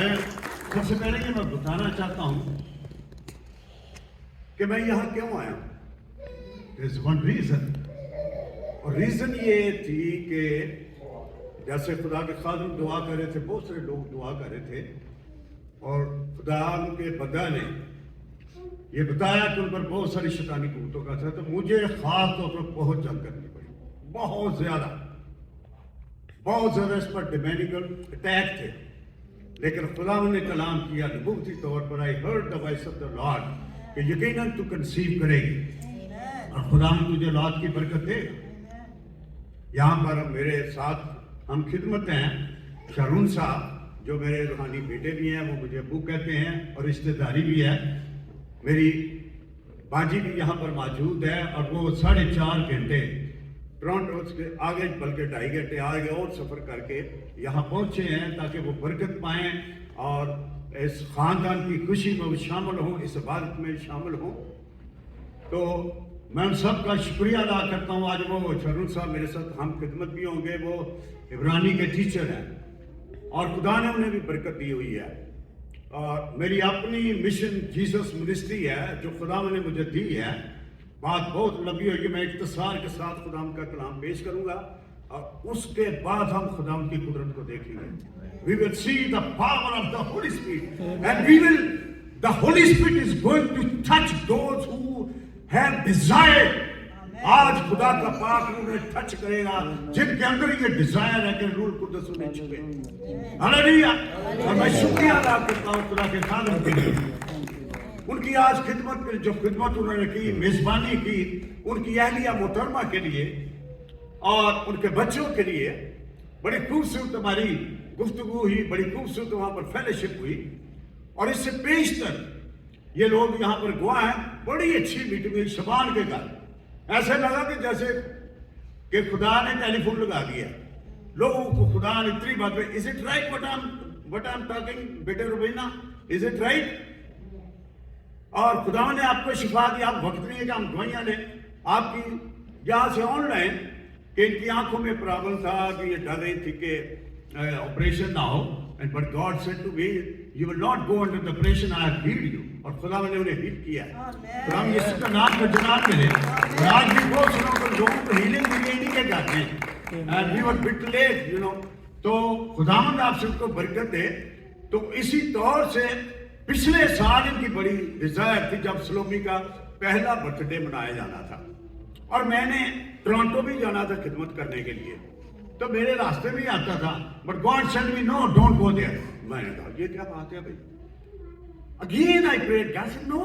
میں سب سے پہلے یہ میں بتانا چاہتا ہوں کہ میں یہاں کیوں آیا ہوں. There's one reason. اور ریزن یہ تھی کہ جیسے خدا کے خادم دعا کر رہے تھے، بہت سارے لوگ دعا کر رہے تھے، اور خدا کے بندہ نے یہ بتایا کہ ان پر بہت ساری شیطانی قوتوں کا تھا. تو مجھے خاص طور پر بہت جنگ کرنی پڑی، بہت زیادہ اس پر ڈیمینیکل اٹیک تھے. لیکن خدا نے کلام کیا نبوتی طور پر، I heard the voice of the Lord کہ یقیناً تو کنسیو کرے گی اور خدا تجھے اولاد کی برکت دے گا. یہاں پر میرے ساتھ ہم خدمت ہیں شارون صاحب جو میرے روحانی بیٹے بھی ہیں، وہ مجھے ابو کہتے ہیں اور رشتہ داری بھی ہے. میری باجی بھی یہاں پر موجود ہے اور وہ 4.5 گھنٹے ٹورانٹو کے آگے بلکہ 2.5 گھنٹے آگے اور سفر کر کے یہاں پہنچے ہیں تاکہ وہ برکت پائیں اور اس خاندان کی خوشی میں وہ شامل ہوں، اس عبادت میں شامل ہوں. تو میں ان سب کا شکریہ ادا کرتا ہوں. آج وہ شارون صاحب میرے ساتھ ہم خدمت بھی ہوں گے، وہ عبرانی کے ٹیچر ہیں اور خدا نے انہیں بھی برکت دی ہوئی ہے. اور میری اپنی مشن جیسس منسٹری ہے جو خدا نے مجھے دی ہے. بات بہت لمبی ہوگی، میں اختصار کے ساتھ خدا کا کلام پیش کروں گا اور اس کے بعد ہم خدا کی قدرت کو دیکھیں گے. We will see the power of the Holy Spirit and the Holy Spirit is going to touch those who have desired. آج خدا کا پاک انہیں ٹچ کرے گا جن کے اندر یہ ڈیزائر ہے کہ روح القدس انہیں چھپے. ہلیلویا. اور میں شکریہ ادا کرتا ہوں خدا کے خادم کے لیے، ان کی آج خدمت کے جو خدمت انہوں نے کی، میزبانی کی، ان کی اہلیہ محترمہ کے لیے اور ان کے بچوں کے لیے. بڑی خوبصورت ہماری گفتگو ہوئی، بڑی خوبصورت وہاں پر فیلوشپ ہوئی. اور اس سے پیشتر یہ لوگ یہاں پر گواہ ہیں، بڑی اچھی میٹنگ ہوئی شبان کے گھر. ایسے لگا کہ جیسے کہ خدا نے ٹیلی فون لگا دیا لوگوں کو. خدا نے اتنی بات میں is it right what I am talking بیٹے روبینہ، از اٹ رائٹ؟ اور خدا نے آپ کو شفا دی. آپ وقت نہیں ہے کہ ہم دوائیاں لیں. آپ کی یہاں سے آن لائن کہ ان کی آنکھوں میں پرابلم تھا کہ یہ ڈر رہی تھی کہ آپریشن نہ ہو. But God said to me you will not go under the operation, I have held you. اور خدا نے انہیں ہیل کیا. تو ہم یسوع کا نام کا جلال ملے. اور آج بھی بہت سے لوگوں کو ہیلنگ ملی انہیں کے جاتے ہیں. And we were but late تو خداوند آپ سب کو برکت دے. تو اسی طور سے پچھلے سال ان کی بڑی ڈیزائر تھی جب سلومی کا پہلا برتھ ڈے منایا جانا تھا اور میں نے ٹورانٹو بھی جانا تھا خدمت کرنے کے لیے. تو میرے راستے میں آتا تھا but God said me no don't go there. میں نے کہا یہ کیا بات ہے بھائی. Again I prayed, God said no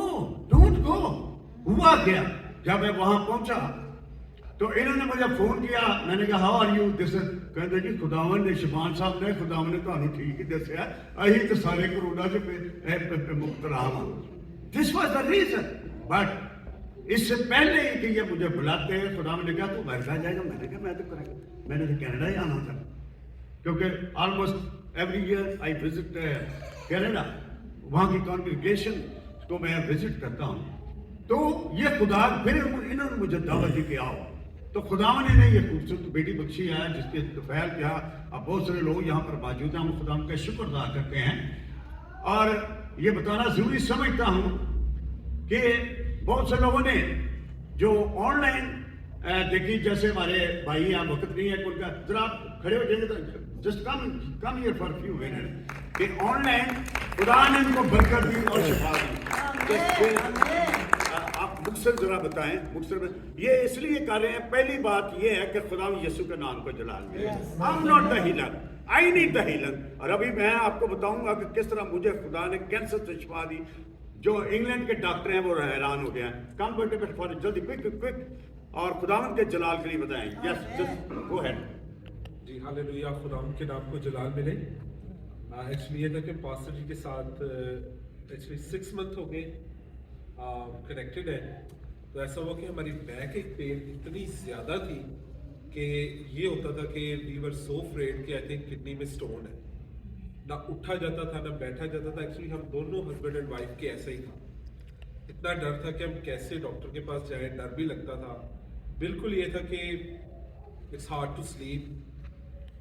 don't go. ہوا کیا جب میں وہاں پہنچا تو انہوں نے مجھے فون کیا. میں نے کہا ہاؤ آر یو دس. کہتے جی خداوند نے شبان صاحب نے خداوند نے تمہیں ٹھیک ہی دسیا، اہی تو سارے کرونا سے مبتلا ہوں. This was the reason. But اس سے پہلے ہی کہ یہ مجھے بلاتے ہیں خداوند نے کہا تو گھر جائے گا. میں نے کہا میں تو کریں گا، میں نے تو کینیڈا ہی آنا تھا کیونکہ almost every year I visit Canada. وہاں کی کانگریگیشن کو میں وزٹ کرتا ہوں. تو یہ خدا پھر انہوں نے مجھے دعوت دی کہ آؤ. تو خداوند نے یہ خوبصورت بیٹی بخشی ہے جس کے توفیل کیا. اب بہت سارے لوگ یہاں پر موجود ہیں، ہم خداوند کا شکر ادا کرتے ہیں. اور یہ بتانا ضروری سمجھتا ہوں کہ بہت سے لوگوں نے جو آن لائن دیکھی، جیسے ہمارے بھائی یہاں وقت نہیں ہے کہ ان کا ذرا آپ کھڑے ہو جائیں گے تو just come here for few minute کہ آن لائن خدا نے ان کو برکت دی اور شفا دی. آپ مختصر ذرا بتائیں. مختصر یہ اس لیے کر رہے ہیں، پہلی بات یہ ہے کہ خدا یسوع کے نام کو جلال ملے. I'm not the healer, I need the healer. اور ابھی میں آپ کو بتاؤں گا کہ کس طرح مجھے خدا نے کینسر سے شفا دی. جو انگلینڈ کے ڈاکٹر ہیں وہ حیران ہو گئے ہیں. کم بیٹے فار جلدی کوئک اور خداوند کے جلال کے لیے بتائیں. یس جسٹ گو ہیڈ. جی ہاللیلویا. خداوند کے نام کو جلال ملے. ایکچولی یہ تھا کہ پاسٹر جی کے ساتھ ایکچولی 6 منتھ ہو گئے کنیکٹڈ ہے. تو ایسا ہوا کہ ہماری بیک ایک پین اتنی زیادہ تھی کہ یہ ہوتا تھا کہ وی ور سو افریڈ کہ آئی تھنک کڈنی میں اسٹون ہے. نہ اٹھا جاتا تھا نہ بیٹھا جاتا تھا. ایکچولی ہم دونوں ہسبینڈ اینڈ وائف کے ایسا ہی تھا. اتنا ڈر تھا کہ ہم کیسے ڈاکٹر کے پاس جائیں. ڈر بھی لگتا تھا. بالکل یہ تھا کہ it's hard to sleep.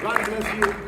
God bless you.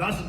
10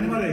MRI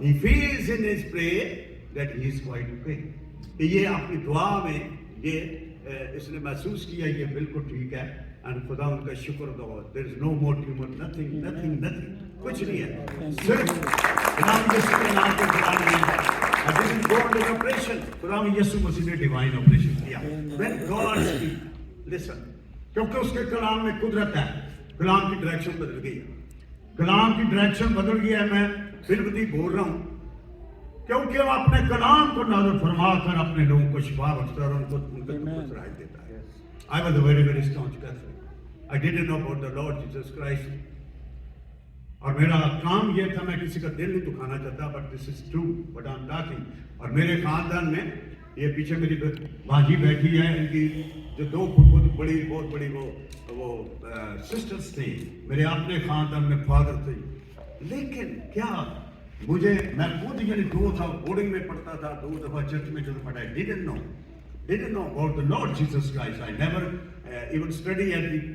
he feels in his prayer that he is quite okay. کہ یہ اپنی دعا میں یہ اس نے محسوس کیا یہ بالکل ٹھیک ہے and خدا ان کا شکر ادا ہو. There is no more tumor, nothing, کچھ نہیں ہے. صرف خدا یسوع کے نام پہ دعا نہیں. I didn't go on an operation. خدا یسوع مسیح نے ڈیوائن آپریشن کیا. When God speaks, listen. کیونکہ اس کے کلام میں قدرت ہے. کلام کی ڈائریکشن بدل گئی ہے. کلام کی ڈائریکشن بدل گئی ہے. میں بالکل بول رہا ہوں کیونکہ وہ اپنے کلام کو نازل فرما کر اپنے لوگوں کو شفا بخشتا ہے اور ان کو سراج دیتا ہے. I was a very staunch Catholic. I didn't know about the Lord Jesus Christ. اور میرا کام یہ تھا میں کسی کا دل نہیں دکھانا چاہتا but this is true what I'm talking. اور میرے خاندان میں یہ پیچھے میری باجی بیٹھی ہے ان کی جو دو بہت بڑی وہ سسٹرز تھیں میرے اپنے خاندان میں فادر تھے. لیکن کیا مجھے میں خود یعنی 2 تھا بورڈنگ میں پڑھتا تھا 2 دفعہ چرچ میں چل پڑا. didn't know about the Lord Jesus Christ. I never even study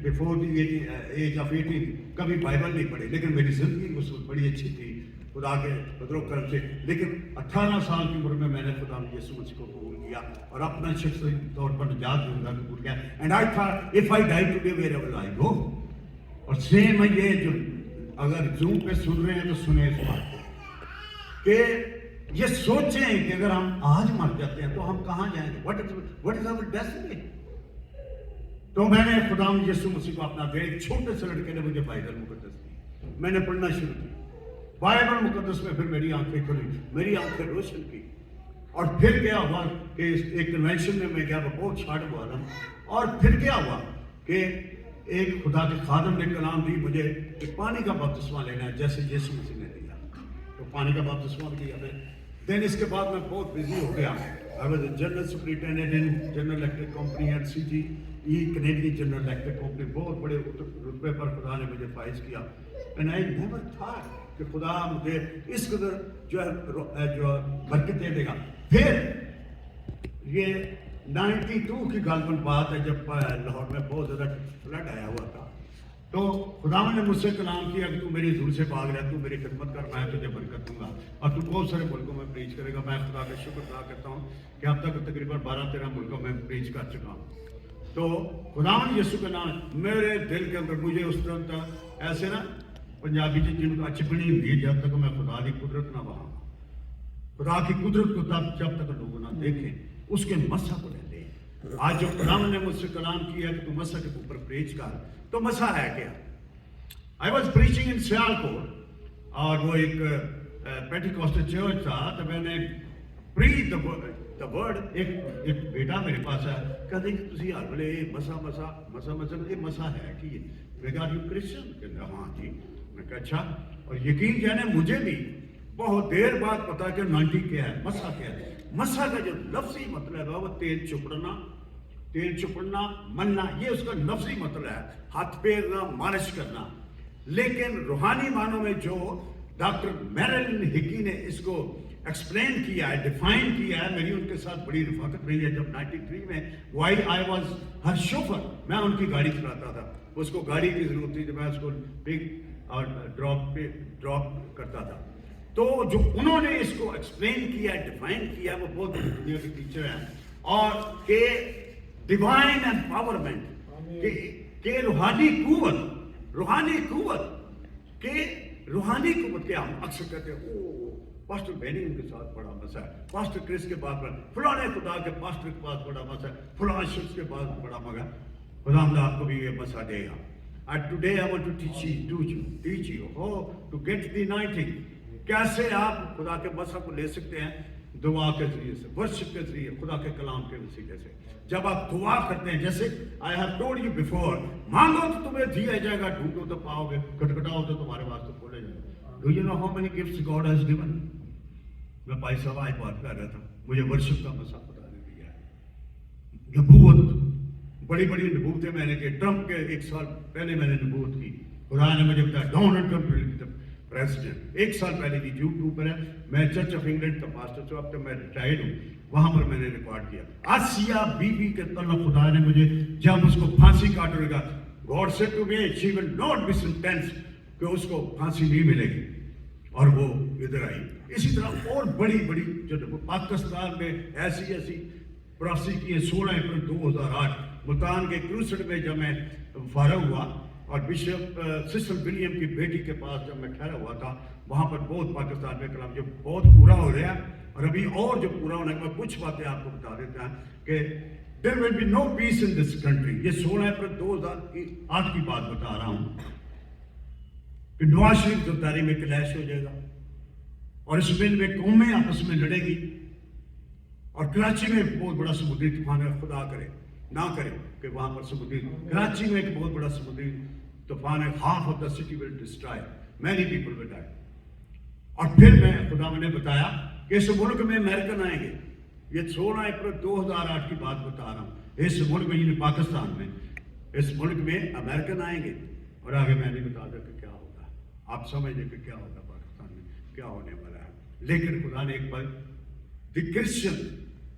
before the age of 18. کبھی بائبل نہیں پڑھی لیکن میری زندگی اس وقت بڑی اچھی تھی خدا کے فضل و کرم سے. لیکن 18 سال کی عمر میں نے خدا یسوع مسیح کو قبول کیا اور اپنا شخصی طور پر نجات دوں قبول کیا. And I thought if I die today wherever I go. اور سیم ہے یہ جو اگر زوم پہ سن رہے ہیں تو سنیں اس بات کو کہ یہ سوچیں کہ اگر ہم آج مر جاتے ہیں تو ہم کہاں جائیں گے. What is our destiny? تو میں نے خدا یسوع مسیح کو اپنا دیا. ایک چھوٹے سے لڑکے نے مجھے بائبل مقدس دی. میں نے پڑھنا شروع کیا بائبل مقدس میں. پھر میری آنکھیں کھلی میری آنکھیں روشن کی. اور پھر کیا ہوا کہ ایک کنونشن میں گیا بہت چھاٹ ہوا تھا. اور پھر کیا ہوا کہ ایک خدا کے خادم نے کلام دی مجھے کہ پانی کا بپتسمہ لینا ہے جیسے یسوع مسیح نے دیا. تو پانی کا بپتسمہ لیا میں. دین اس کے بعد میں بہت بزی ہو گیا. I was a general superintendent in General Electric Company and CGE Canadian General Electric Company. بہت بڑے رتبے پر خدا نے مجھے فائز کیا. And I never thought کہ خدا مجھے اس قدر جو برکتیں دے گا. پھر یہ 92 کی غالباً بات ہے جب لاہور میں بہت زیادہ فلڈ آیا ہوا تھا. تو خدا نے مجھ سے کلام کیا کہ تو میری حضور سے بھاگ رہا, تو میری خدمت کر, میں تجھے برکت دوں گا اور تو بہت سارے ملکوں میں پریچ کرے گا. میں خدا کا شکر ادا کرتا ہوں کہ اب تک تقریباً 12-13 ملکوں میں پریچ کر چکا ہوں. تو خدا یسوع کا نام میرے دل کے اندر مجھے اس طرح تھا ایسے نا پنجابی جن کو اچپنی ہوئی ہے جب تک میں خدا کی قدرت نہ وہاں خدا کی قدرت کو تب جب تک لوگ نہ دیکھیں اس کے مسح کو لیتے ہیں. آج جو خدا نے مجھ سے کلام کیا کہ تو مسح کے اوپر پریچ کر, تو مسح ہے کیا. I was preaching in Sialkot اور وہ ایک پینٹیکوسٹل چرچ تھا. تو میں نے preach the word. ایک بیٹا میرے پاس ہے کہتے کہ تسی ہر ویلے مسح یہ مسح ہے کہ میں کہا یو کرسچن کہتے ہاں جی. میں کہا اچھا. اور یقین جانے مجھے بھی بہت دیر بعد پتا کہ 90 کیا ہے مسح کیا ہے. مسح کا جو لفظی مطلب ہے وہ تیل چپڑنا مننا, یہ اس کا لفظی مطلب ہے ہاتھ پھیرنا مالش کرنا. لیکن روحانی معنوں میں جو ڈاکٹر میرلن ہگی نے اس کو ایکسپلین کیا ہے, ڈیفائن کیا ہے, میری ان کے ساتھ بڑی رفاقت رہی ہے. جب 93 میں آئی واز ہر شوفر, میں ان کی گاڑی چلاتا تھا. اس کو گاڑی کی ضرورت تھی, میں اس کو پک اور ڈراپ کرتا تھا. تو جو انہوں نے اس کو ایکسپلین کیا ڈیفائن کیا وہ بہت بڑی دنیا کے ٹیچر ہیں. اور کہ ڈیوائن ایمپاورمنٹ کہ روحانی قوت کے ہم اکثر کہتے ہیں او پاسٹر بینی ان کے ساتھ بڑا مسئلہ ہے, پاسٹر کرس کے بعد بڑا, فلاں خدا کے پاسٹر کے پاس بڑا مسئلہ ہے, فلاں شخص کے پاس بڑا مگا. خدا ہم آپ کو بھی یہ مسئلہ دے گا. And today I want to teach you how to get the anointing. کیسے آپ خدا کے مسئلہ کو لے سکتے ہیں دعا کے ذریعے سے, ورشپ کے ذریعے, خدا کے کلام کے وسیلے سے. جب آپ دعا کرتے ہیں جیسے I have told you before, مانگو تو تمہیں دیا جائے گا, ڈھونڈو تو پاؤ گے, کھٹکھٹاؤ تو تمہارے واسطے کھولے جائے گا. Do you know how many gifts God has given? میں بھائی صاحب آج بات کر رہا تھا, مجھے ورشپ کا مسئلہ بتا دیا ہے. نبوت, بڑی نبوتیں میں نے کی. ٹرمپ کے 1 سال پہلے میں نے نبوت کی. خدا نے مجھے بتایا ڈونلڈ ٹرمپ پریزیڈنٹ 1 سال پہلے کی یوٹیوب پر ہے. میں چرچ آف انگلینڈ کا پاسٹر ہوں, اب تک میں ریٹائرڈ ہوں, وہاں پر میں نے ریکارڈ کیا. آسیہ بی بی کے تعلق خدا نے مجھے جب اس کو پھانسی کاٹے گا, God said to me she will not be sentenced کہ اس کو پھانسی نہیں ملے گی. اور وہ ادھر آئی. اسی طرح اور بڑی بڑی جو پاکستان میں ایسی پروفیسی کی ہے. 16 اپریل 2008 ملتان کے کروسڈ میں جب میں فارغ ہوا اور بشپ سسٹر ولیم کی بیٹی کے پاس جب میں ٹھہرا ہوا تھا, وہاں پر بہت پاکستان میں کلام جو بہت پورا ہو رہا ہے, اور ابھی اور جو پورا ہونے کے بعد کچھ باتیں آپ کو بتا دیتا ہیں کہ there will be no peace in this country. یہ 16 اپریل 2008 کی بات بتا رہا ہوں کہ نواز شریف زرداری میں کلیش ہو جائے گا اور اس بل میں قومیں آپس میں لڑے گی, اور کراچی میں بہت بڑا سمندری طوفان ہے. خدا کرے نہ کرے کہ وہاں پر سمندری, کراچی میں ایک بہت بڑا سمندری طوفان ہے. half of the city will destroy, many people will die. اور پھر میں خدا نے بتایا کہ اس ملک میں امریکن آئیں گے. یہ 16 اپریل 2008 کی بات بتا رہا ہوں. اس ملک میں یعنی پاکستان میں اس ملک میں امریکن آئیں گے, اور آگے میں نہیں بتا دیا کہ کیا ہوگا. آپ سمجھ لیں کہ کیا ہوگا پاکستان میں, کیا ہونے والا ہے. لیکن خدا نے ایک بار دی کرسچن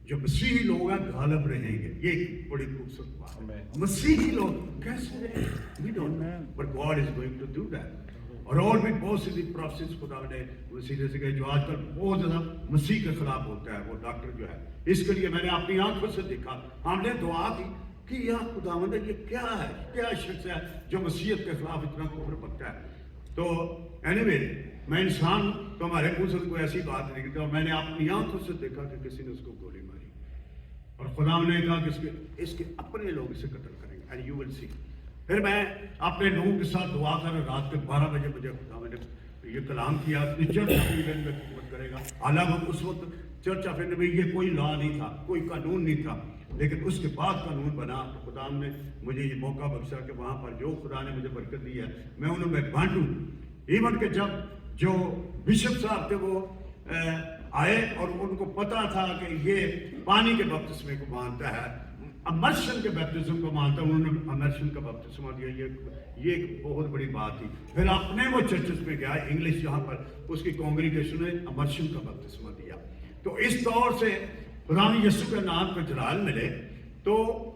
جو مسیحی لوگ ہیں غالب رہیں گے. یہ ایک بڑی خوبصورت بات ہے. مسیحی لوگ کیسے رہیں گے, we don't know, but God is going to do that. اور بھی بہت سی پروفیسز خدا نے وسیلے سے کہ جو آج کل بہت زیادہ مسیح کے خلاف ہوتا ہے, وہ ڈاکٹر جو ہے. اس کے لیے میں نے اپنی آنکھوں سے دیکھا, ہم نے دعا کی کہ یا خداوند یہ کیا ہے, کیا شخص ہے جو مسیحیت کے خلاف اتنا کفر بکتا ہے. تو اینی وے میں انسان ہوں تو ہمارے منہ سے کوئی ایسی بات نہیں کرتا, اور میں نے اپنی آنکھوں سے دیکھا کہ کسی نے اس کو گولی ماری, اور خدا نے کہا کہ اس کے اپنے لوگ اسے قتل کریں گے, اینڈ یو ول سی. پھر میں اپنے لوگوں کے ساتھ دعا کر رات کے 12 بجے مجھے خدا نے یہ کلام کیا کہ چرچ آف انگلینڈ میں خدمت کرے گا. حالانکہ اس وقت چرچ آف انگلینڈ میں یہ کوئی لا نہیں تھا, کوئی قانون نہیں تھا, لیکن اس کے بعد قانون بنا. خدا نے مجھے یہ موقع بخشا کہ وہاں پر جو خدا نے مجھے برکت دی ہے میں انہوں میں بانٹوں. ایون کہ جب جو بشپ صاحب تھے وہ آئے اور ان کو پتا تھا کہ یہ پانی کے بپتسمے کو مانتا ہے, امرشن کے بیپٹزم کو مانتا ہے, انہوں نے امرشن کا بیپٹزم دیا. یہ ایک بہت بڑی بات تھی. پھر اپنے وہ چرچز میں گیا انگلش جہاں پر اس کی کانگریگیشن نے امرشن کا بیپٹزم دیا. تو اس طور سے خدا یسوع کے نام کو جلال ملے. تو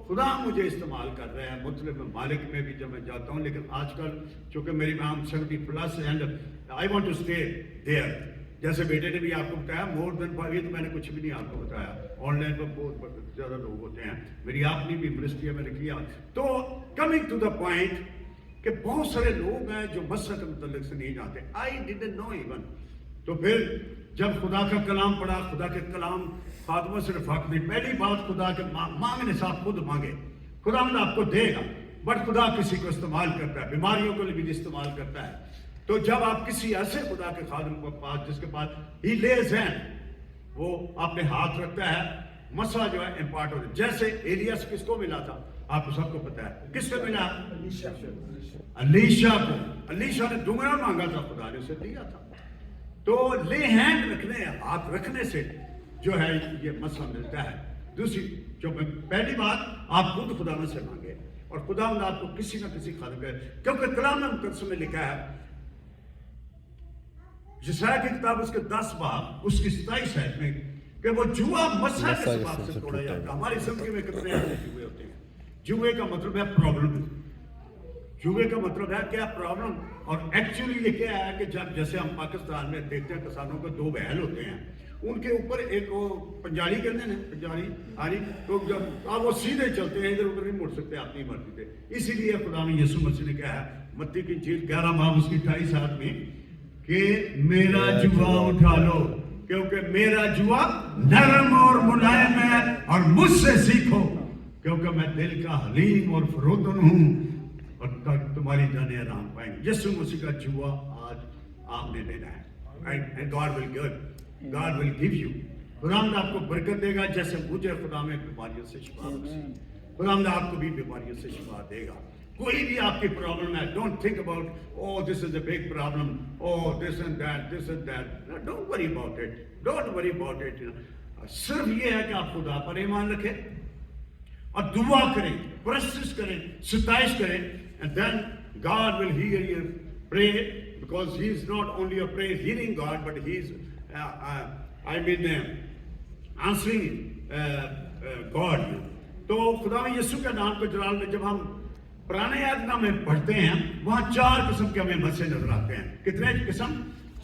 خدا مجھے استعمال کر رہے ہیں مختلف ممالک میں بھی جب میں جاتا ہوں. لیکن آج کل چونکہ میری mom 70+ and I want to stay there. جیسے بیٹے نے بھی آپ کو بتایا مور دین 5 ایئر, تو میں نے کچھ بھی نہیں آپ کو بتایا. آن لائن پر بہت زیادہ لوگ ہوتے ہیں, میری اپنی بھی منسٹری میں نے کیا. تو کمنگ ٹو دا پوائنٹ کہ بہت سارے لوگ ہیں جو مسجد کے متعلق سے نہیں جانتے. آئی ڈڈنٹ نو ایون. تو پھر جب خدا کا کلام پڑھا, خدا کے کلام خاتمہ سے رفاقت دی. پہلی بات خدا کے مانگنے سے آپ خود مانگے, خدا آپ کو دے گا. بٹ خدا کسی کو استعمال کرتا ہے, بیماریوں کو بھی استعمال کرتا ہے. تو جب آپ کسی ایسے خدا کے خادم کو پاس جس کے پاس ہی لیز ہیں, وہ اپنے ہاتھ رکھتا ہے, مسا جو ہے امپارٹ ہو جائے. جیسے ایلیاس کس کو ملا تھا آپ کو سب کو پتا ہے, کس سے ملا؟ الیشا کو. الیشا نے دگنا مانگا تھا, خدا نے اسے دیا تھا. تو لے ہینڈ رکھنے, ہاتھ رکھنے سے جو ہے یہ مسئلہ ملتا ہے. دوسری جو پہلی بات آپ خود خدا میں سے مانگے, اور خدا نے آپ کو کسی نہ کسی خادم کرے. کیونکہ کلام مقدس میں لکھا ہے یسایا کی کتاب اس کے 10 باب اس کی 27 آیت میں کہ وہ جوا مسا کے سبب سے توڑا جاتا. ہماری زندگی میں کتنے ایسے جوئے ہوتے ہیں. جوئے کا مطلب ہے پرابلم. جوئے کا مطلب ہے کیا پرابلم. اور ایکچولی یہ کیا ہے کہ جب جیسے ہم پاکستان میں دیکھتے ہیں کسانوں کے 2 بیل ہوتے ہیں, ان کے اوپر ایک وہ پنجاری کہتے ہیں, پنجاری آری, تو جب آپ وہ سیدھے چلتے ہیں ادھر ادھر نہیں مڑ سکتے اپنی مرضی سے. اسی لیے خدا نے یسوع مسیح نے کہا ہے متی کی انجیل 11 باب اس کی 28 آیت میں کہ میرا جوا اٹھا لو کیونکہ میرا جوا نرم اور ملائم ہے, اور مجھ سے سیکھو کیونکہ میں دل کا حلیم اور فروتن ہوں, اور تمہاری جانیں آرام پائیں گے. یسوع مسیح کا جوا آج آپ نے لینا ہے. And God will give you. خدا نے آپ کو برکت دے گا. جیسے مجھے خدا میں بیماریوں سے شفا بخشی, خدا نے آپ کو بھی بیماریوں سے شفا دے گا. کوئی بھی آپ کی پرابلم ہے, don't think about oh this is a big problem, oh this and that. No, don't worry about it. صرف یہ ہے کہ آپ خدا پر ایمان رکھیں اور دعا کریں, پرستش کریں, ستائش کریں, and then God will hear your prayer, because he is not only a prayer hearing God, but he is answering God. تو خدا یسوع کے نام کے جلال میں جب ہم پرانے عہد نامے میں پڑھتے ہیں وہاں 4 قسم کے ہمیں مسئلے نظر آتے ہیں. کتنے قسم؟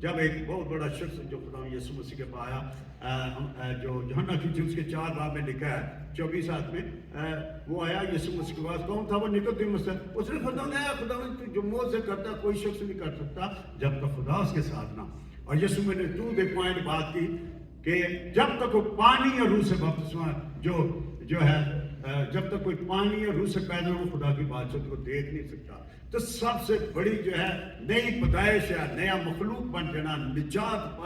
جب ایک بہت بڑا شخص جو خدا یسوع مسیح کے پاس آیا، جو یوحنا کی انجیل کے 4 باب میں لکھا ہے 24 آیت میں، وہ آیا یسوع مسیح کے پاس، کون تھا وہ؟ نکودیمس تھا۔ اس نے خدا نے آیا، خدا نے جو موت سے کرتا کوئی شخص نہیں کر سکتا جب تک خدا اس کے ساتھ نہ۔ اور یسوع میں نے تو دے پوائنٹ بات کی کہ جب تک وہ پانی اور روح سے بپتسمہ جو ہے جب تک کوئی پانی اور روح سے پیدا ہو خدا کی بادشاہت کو دیکھ نہیں سکتا۔ تو سب سے بڑی جو ہے نئی پیدائش ہے، نیا مخلوق بن جانا، نجات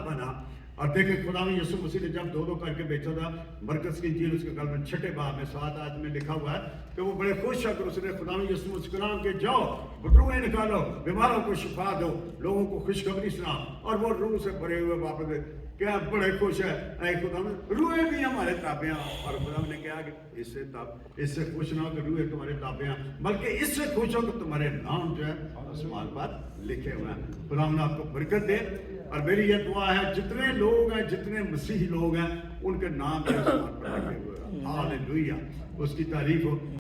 پانا۔ اور دیکھیں خدا میں یسوع مسیح نے جب 2 کر کے بیچا تھا، مرکز کی انجیل اس کے گل میں 6 باب میں 7 آیت میں لکھا ہوا ہے کہ وہ بڑے خوش ہے کہ اس نے خدا میں یسوع مسیح کلام کے جاؤ بٹروئے نکالو، بیماروں کو شفا دو، لوگوں کو خوشخبری سناؤ، اور وہ روح سے بھرے ہوئے واپس گئے۔ کیا بڑے خوش ہے، اے خدا میں روحیں بھی ہمارے تابع ہیں۔ اور خدا نے کہا کہ اس سے خوش نہ ہو کہ روحیں تمہارے تابع ہیں، بلکہ اس سے خوش ہو کہ تمہارے نام جو ہے آسمان پر لکھے ہوئے ہیں۔ خدا نے آپ کو برکت دے، اور میری یہ دعا ہے جتنے لوگ ہیں، جتنے مسیحی لوگ ہیں، ان کے نام جو آسمان پر لکھے ہوئے ہیں۔ ہاللیلویہ، اس کی تعریف ہو۔